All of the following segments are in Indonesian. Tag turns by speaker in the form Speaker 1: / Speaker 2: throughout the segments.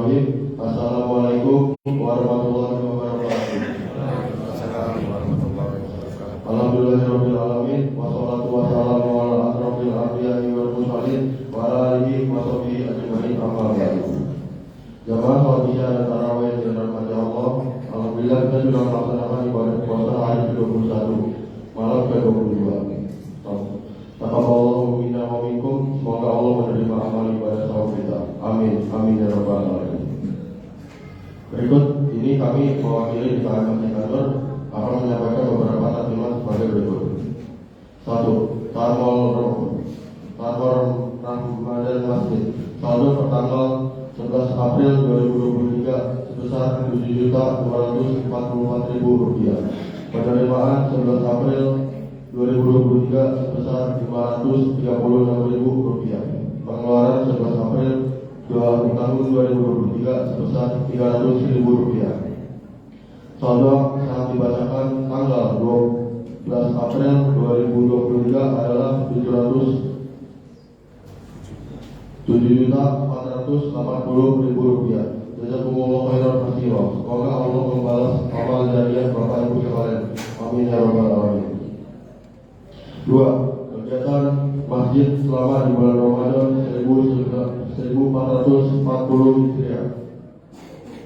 Speaker 1: Bismillahirrahmanirrahim. Assalamualaikum warahmatullahi wabarakatuh. Alhamdulillahirabbil alamin wassalatu wassalamu ala asrofil anbiya'i wal mursalin wa ala alihi wa sahbihi ajmain amma ba'du. Jamaah salat Isya dan tarawih yang dirahmati Allah, alhamdulillah kita sudah melaksanakan ibadah puasa hari ke-21 malam ke-22. Taqabbalallahu minna wa minkum. Semoga Allah menerima amal ibadah sawab kita. Amin. Amin ya rabbal alamin. Berikut ini kami mewakili di Masjid Kantor akan menyampaikan beberapa taklimat sebagai berikut. 1. Tarwal Ramadan Masjid. Saldo pertanggal 11 April 2023 sebesar Rp7.244.000. Penerimaan 11 April 2023 sebesar Rp536.000. Pengeluaran 11 April tahun 2023 sebesar Rp300.000. Saldo yang dibacakan tanggal 12 April 2023 adalah Rp7.480.000. Jazakumullah khairan katsiran. Semoga Allah membalas amal jariah Bapak Ibu sekalian. Amin ya rabbal alamin. 2. Kegiatan masjid selama di bulan Ramadan 1440 Hijriah.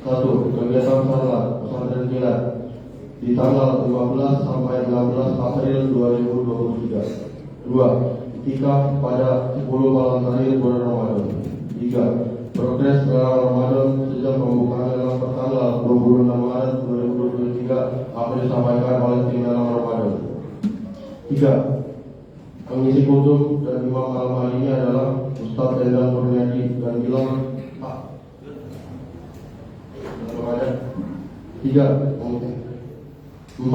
Speaker 1: 1. Kegiatan salat pesantren kilat di tanggal 15 sampai 16 April 2023. 2. Iktikaf pada 10 malam terakhir bulan Ramadan. 3. Progres dalam Ramadan sejak pembukaan dalam pertanggal 26 Maret 2023 akan disampaikan oleh tim dalam Ramadan. 3. Pengisi kutub dan imam malam hari ini adalah Ustaz Endang Kurniadi dan Gilang Pak. 3. 4.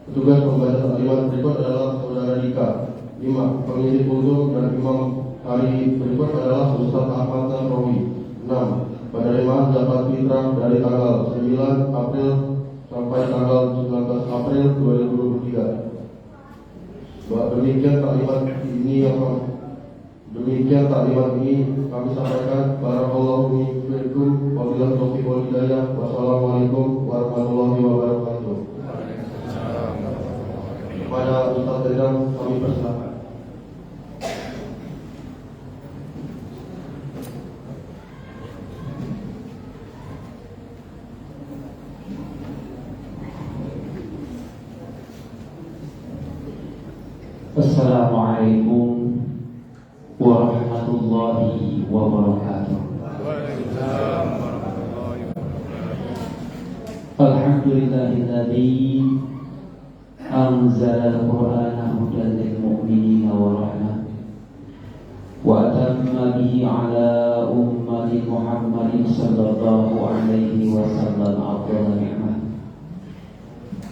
Speaker 1: Petugas pembaca taklimat berikut adalah Saudara Dika. 5. Pengisi kutub dan imam hari berikut adalah Ustaz Ahmad Nasrawi. 6. Penerimaan zakat fitrah dari tanggal 9 April sampai tanggal 19 April 2023. Demikian taklimat ini kami sampaikan. Barakallahu fiikum wabillahi taufiq wal hidayah. Wassalamualaikum warahmatullahi wabarakatuh. Kepada Ustaz Endang kami persilakan.
Speaker 2: Assalamualaikum warahmatullahi wabarakatuh. Alhamdulillahilladzi anzala al-Qur'ana hudan lil mu'minina wa rahmah wa atamma bihi ala ummati Muhammadin sallallahu alaihi wasallam afdal ni'mah.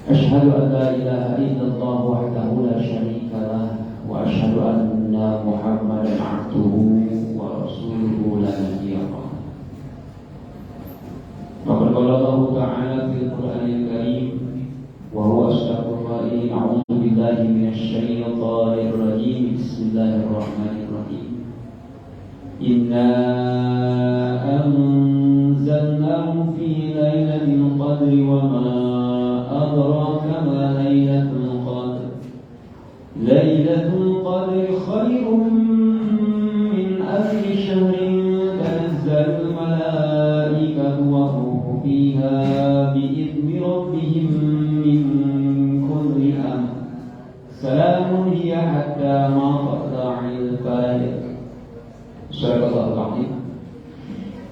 Speaker 2: Asyhadu an la ilaha illallah wahdahu la syarika lah wa asyhadu anna Muhammadan abduhu wa rasuluhu la nabiyya ba'dahu. Faqad qala Allah ta'ala fil Qur'anil Karim wa huwa asdaqul qa'ilin a'udzu billahi minasy syaithanir rajim. Bismillahirrahmanirrahim. Inna anzalnahu fi lailatul qadri wa ma adraka ma lailatul qadr. Lailatul qadri khairun min alfi syahrin tanazzalul malaikatu wa ruhu fiha bi'izni rabbihim min kulli amr. Salamun hiya hatta matla'il fajr. Sadaqallahul azim.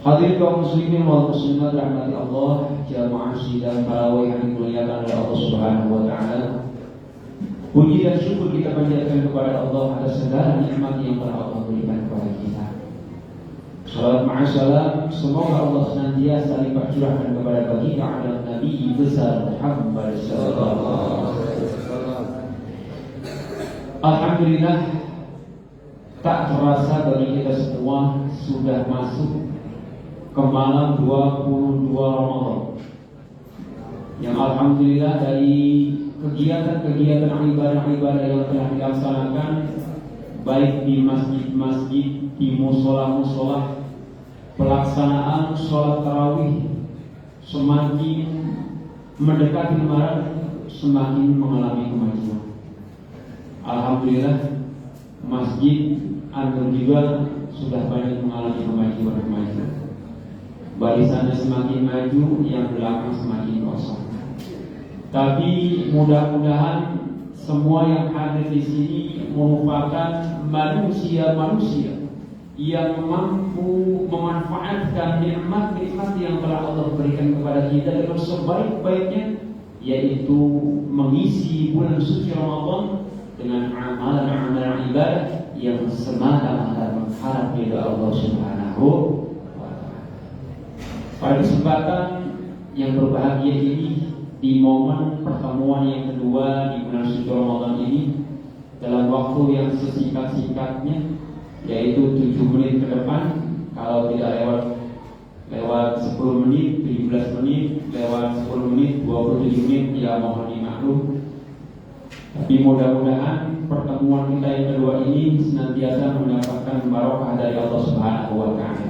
Speaker 2: Hadirin kaum muslimin wal muslimat rahmati Allah, jamaah sidang tarawih yang dimuliakan oleh Allah Subhanahu wa taala. Puji dan syukur kita panjatkan kepada Allah atas segala nikmat yang telah Allah berikan kepada kita. Salawat ma'asalam, semoga Allah senantiasa lipat curahkan kepada baginda ala Nabi besar Muhammad sallallahu alaihi wasallam. Alhamdulillah, tak terasa bagi kita semua sudah masuk ke malam 22 Ramadan, yang alhamdulillah dari kegiatan-kegiatan ibadah-ibadah yang telah dilaksanakan baik di masjid-masjid, di musola-musola, pelaksanaan sholat tarawih semakin mendekati Lebaran semakin mengalami kemajuan. Alhamdulillah, Masjid An-Nur juga sudah banyak mengalami kemajuan. Barisannya semakin maju, yang belakang semakin kosong. Tapi mudah-mudahan semua yang hadir di sini merupakan manusia-manusia yang mampu memanfaatkan nikmat-nikmat yang telah Allah berikan kepada kita dengan sebaik-baiknya, yaitu mengisi bulan suci Ramadan dengan amalan-amalan ibadah yang semata-mata mengharap ridha Allah Subhanahu wa Ta'ala. Pada kesempatan yang berbahagia ini, di momen pertemuan yang kedua di bulan suci Ramadan ini, dalam waktu yang sesingkat-singkatnya, yaitu 7 menit ke depan, kalau tidak lewat 10 menit, 17 menit, lewat 10 menit, 27 menit, ya mohon dimaklum. Tapi mudah-mudahan pertemuan kita yang kedua ini senantiasa mendapatkan barokah dari Allah Subhanahu wa Ta'ala.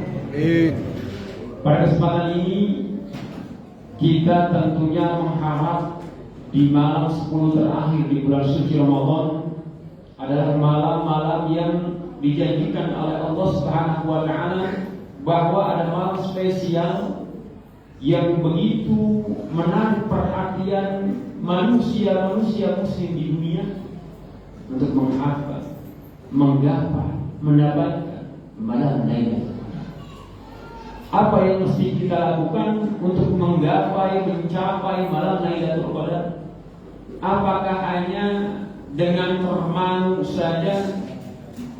Speaker 2: Pada kesempatan ini kita tentunya mengharap di malam 10 terakhir di bulan suci Ramadan adalah malam-malam yang dijanjikan oleh Allah Subhanahu wa Ta'ala, bahwa ada malam spesial yang begitu menarik perhatian manusia-manusia muslim di dunia untuk menghafal, menggapai, mendapatkan malam Lailatul. Apa yang mesti kita lakukan untuk menggapai, mencapai malam Lailatul Qadar? Apakah hanya dengan termangu saja?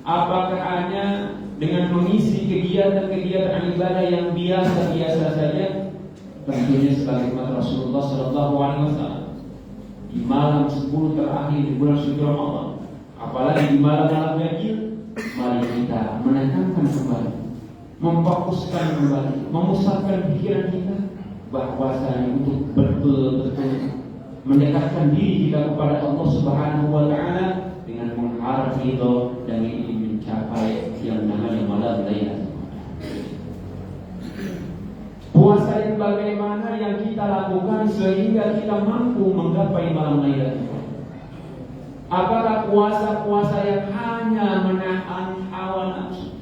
Speaker 2: Apakah hanya dengan mengisi kegiatan-kegiatan ibadah yang biasa-biasa saja? Tentunya sebagaimana Rasulullah SAW di malam 10 terakhir di bulan suci Ramadan, apalagi di malam-malam ganjil, mari kita menekankan kembali, memfokuskan kembali, memusatkan pikiran kita bahwasanya untuk betul-betul mendekatkan diri kita kepada Allah Subhanahu wa Ta'ala dengan mengharap ridho dan ingin mencapai yang namanya malam Lailatul. Puasa yang bagaimana yang kita lakukan sehingga kita mampu menggapai malam Lailatul? Apakah puasa-puasa yang hanya menahan hawa nafsu?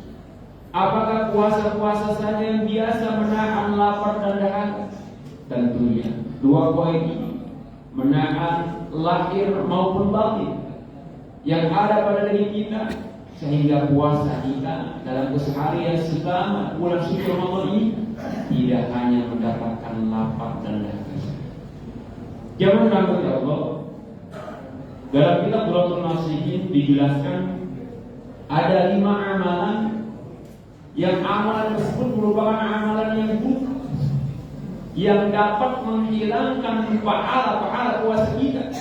Speaker 2: Apakah puasa-puasa saja yang biasa menahan lapar dan dahaga? Tentunya dua poin ini, menahan lahir maupun batin yang ada pada diri kita, sehingga puasa kita dalam keseharian selama bulan suci Ramadan ini tidak hanya mendapatkan lapar dan dahaga. Jangan takut ya Allah. Dalam kitab Dhuratul Nasihin dijelaskan ada 5 amalan yang amalan tersebut merupakan amalan yang buruk yang dapat menghilangkan pahala puasa kita.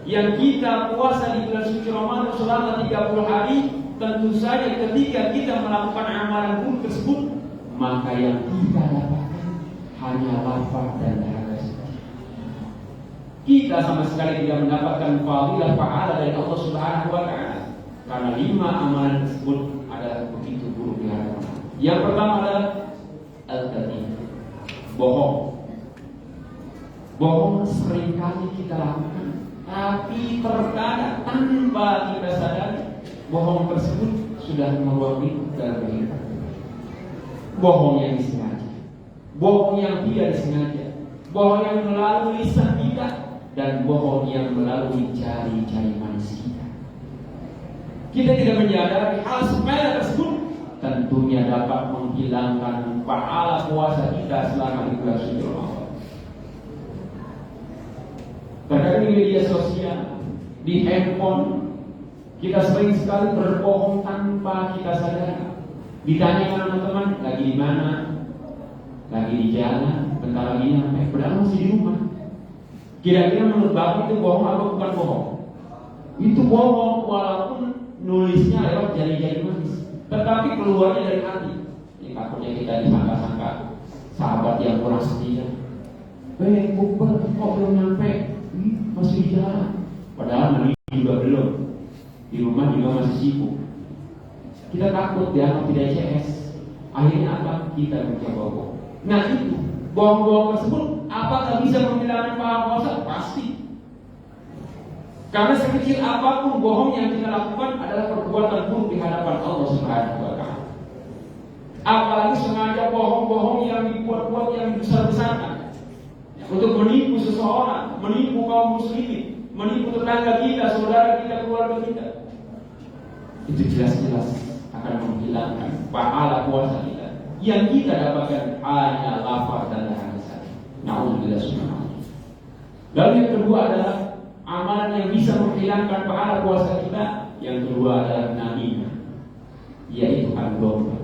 Speaker 2: Yang kita puasa di bulan suci Ramadan selama 30 hari, tentu saja ketika kita melakukan amalan buruk tersebut, maka yang kita dapatkan hanya lapar dan dahaga. Kita sama sekali tidak mendapatkan fadilah pahala dari Allah Subhanahu wa Ta'ala, karena 5 amalan tersebut adalah begitu buruk di hadapan Allah. Yang pertama adalah al-kadhib, bohong. Bohong seringkali kita lakukan, tapi terkadang tanpa kita sadari bohong tersebut sudah mewarnai dalam kehidupan. Bohong yang disengaja, bohong yang tidak disengaja, bohong yang melalui lisan kita, dan bohong yang melalui jari-jari manusia kita. Kita tidak menyadari hal sepele tersebut tentunya dapat menghilangkan pahala puasa kita selama di bulan suci Ramadan. Terkadang di media sosial, di handphone, kita sering sekali berbohong tanpa kita sadari. Ditanya teman-teman, lagi di mana? Lagi di jalan, bentar lagi nyampe, padahal masih di rumah. Kira-kira menurut Bapak itu bohong atau bukan bohong? Itu bohong walaupun nulisnya lewat jari-jari manis, tetapi keluarnya dari hati. Ini takutnya kita disangka-sangka sahabat yang kurang setia. Bukber kok belum nyampe? Masih di jalan. Padahal mandi juga belum. Di rumah juga masih sibuk. Kita takut dianggap tidak CS Akhirnya apa? Kita mencoba bohong. Nah itu, bohong-bohong tersebut apakah bisa menghilangkan pahala puasa? Pasti. Karena sekecil apapun bohong yang kita lakukan adalah perbuatan buruk di hadapan Allah Subhanahu wa Ta'ala. Apalagi sengaja bohong-bohong yang dibuat-buat, yang dibesar-besarkan untuk menipu seseorang, menipu kaum muslimin, menipu tetangga kita, saudara kita, keluarga kita. Itu jelas-jelas akan menghilangkan pahala puasa kita. Yang kita dapatkan hanya lapar dan dahaga saja. Na'udzubillah subhanahu. Lalu yang kedua adalah amalan yang bisa menghilangkan pahala puasa kita. Yang kedua adalah namimah, yaitu al-ghamra.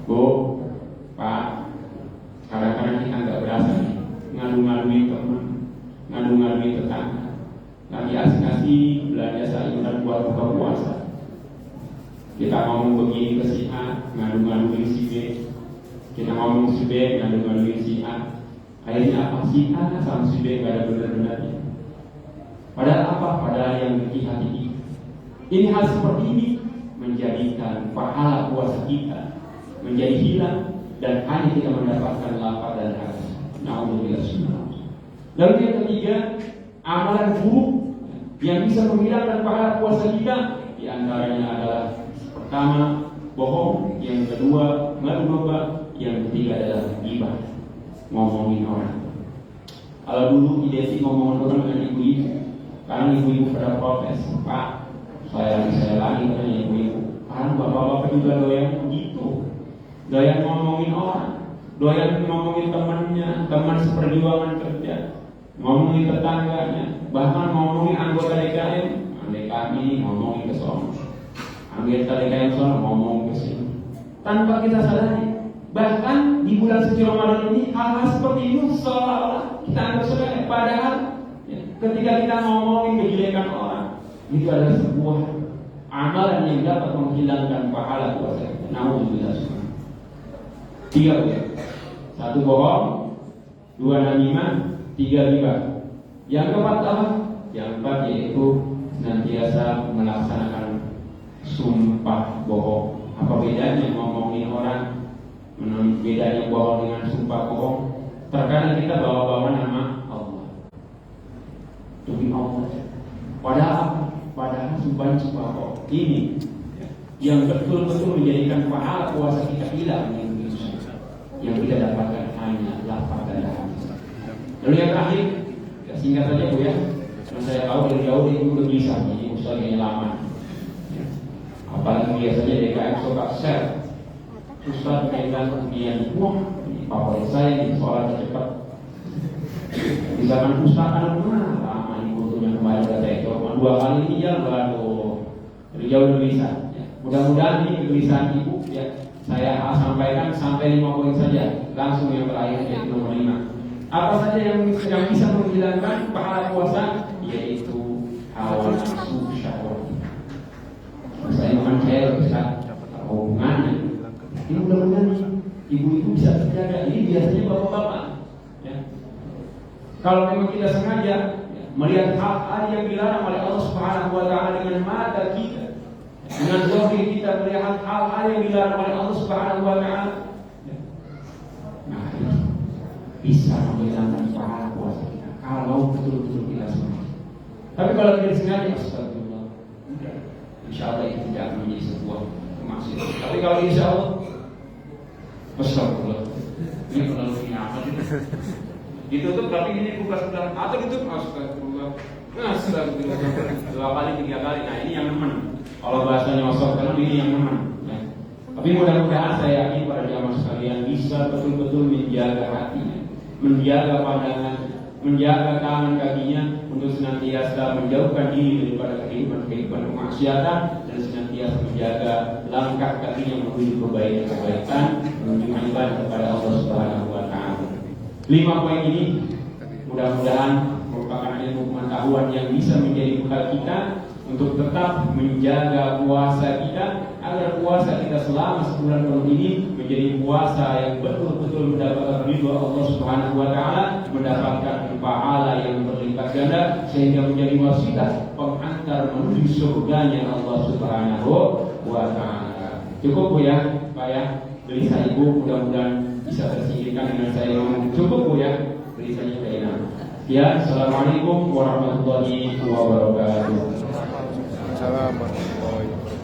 Speaker 2: Bu, Pak, kadang-kadang kita nggak berasa nih ngadu-ngaduin teman, ngadu-ngaduin tetangga, lagi asik-asik belanja sayuran buat buka puasa. Kita ngomong begini ke si A, ngadu-ngaduin si B. Kita ngomong si B, ngadu-ngaduin si A. Akhirnya apa? Si A sama si B gak ada benar-benarnya. Padahal apa? Padahal yang di hati kita. Ini hal seperti ini menjadikan pahala puasa kita menjadi hilang dan hanya kita mendapatkan lapar dan haus. Na'udzubillah subhanahu. Lalu yang ketiga, amalan buruk yang bisa menghilangkan pahala puasa kita, di antaranya adalah pertama bohong, yang kedua ngadu domba, yang ketiga adalah ghibah, ngomongin orang. Kalau dulu identik ngomongin orang dengan ibu-ibu, karena ibu-ibu pada protes, Pak, saya lagi katanya ibu-ibu. Karena bapak-bapak juga doyan begitu. Doyan ngomongin orang, doyan ngomongin temannya, teman seperjuangan kerja, ngomongin tetangganya, bahkan ngomongin anggota DKM, kami ngomongin ke sono, anggota DKM sono ngomong ke sini, tanpa kita sadari. Bahkan di bulan suci Ramadan ini hal-hal seperti itu seolah-olah kita anggap sepele, padahal ketika kita ngomongin kejelekan orang, itu adalah sebuah amalan yang dapat menghilangkan pahala puasa kita. Na'udzubillah. 3 ya. 1 bohong, 2 namimah, 3 ghibah. Yang keempat apa? Yang keempat yaitu senantiasa melaksanakan sumpah bohong. Apa bedanya ngomongin orang? Bedanya bohong dengan sumpah bohong. Terkadang kita bawa-bawa nama Allah, demi Allah. Padahal sumpah bohong ini yang betul-betul menjadikan pahala puasa kita hilang. Yang kita dapatkan hanya lapar dan dahaga. Lalu yang terakhir, ya singkat saja Bu ya. Karena saya tahu dari jauh itu udah bisa, jadi usahanya lama. Ya. Apalagi biasanya DKM suka share. Ustaz memegang kemudian, wah, ini favorit saya ini soalnya cepat. Misalkan Ustaz kan lama ini butuhnya kembali ke TikTok, 2 kali ini jalan baru dari jauh udah bisa. Ya. Mudah-mudahan ini kegelisahan ibu ya. Saya sampaikan sampai 5 poin saja. Langsung yang terakhir yaitu nomor 5. Apa saja yang bisa menghilangkan pahala puasa? Yaitu hawa nafsu syahwat. Saya makan cewek Ustaz, hubungannya. Ini mudah-mudahan ibu-ibu bisa terjaga. Ini biasanya bapak-bapak ya. Kalau memang kita sengaja melihat hal-hal yang dilarang oleh Allah Subhanahu wa Ta'ala dengan mata kita, dengan zahir kita melihat hal-hal yang dilarang oleh Allah Subhanahu wa Ta'ala, nah bisa menghilangkan pahala puasa kita kalau betul-betul kita sengaja. Tapi kalau tidak sengaja, astagfirullah, insya Allah itu tidak akan menjadi sebuah kemaksiatan. Tapi kalau insya Allah, astagfirullah, ini terlalu apa itu? Ditutup tapi ini buka sebelah atau ditutup, astagfirullah, astagfirullah, 2 kali 3 kali. Nah ini yang nemen. Kalau bahasanya wasok kan ini yang nemen ya. Tapi mudah-mudahan saya yakin para jamaah sekalian bisa betul-betul menjaga hatinya, menjaga pandangannya, menjaga tangan kakinya untuk senantiasa menjauhkan diri daripada kehidupan kemaksiatan dan senantiasa menjaga langkah kakinya menuju kebaikan-kebaikan, menuju ibadah kepada Allah Subhanahu wa Ta'ala. 5 poin ini mudah-mudahan merupakan ilmu pengetahuan yang bisa menjadi bekal kita untuk tetap menjaga puasa kita, agar puasa kita selama sebulan penuh ini menjadi puasa yang betul-betul mendapatkan ridho Allah Subhanahu wa Ta'ala, mendapatkan pahala yang berlipat ganda sehingga menjadi wasilah pengantar menuju surganya Allah Subhanahu wa Ta'ala. Cukup Bu ya. ya. Gelisah ibu mudah-mudahan bisa tersingkirkan dengan saya ngomong cukup Bu ya. Gelisahnya sudah hilang. Ya, assalamualaikum warahmatullahi wabarakatuh.
Speaker 3: Assalamualaikum.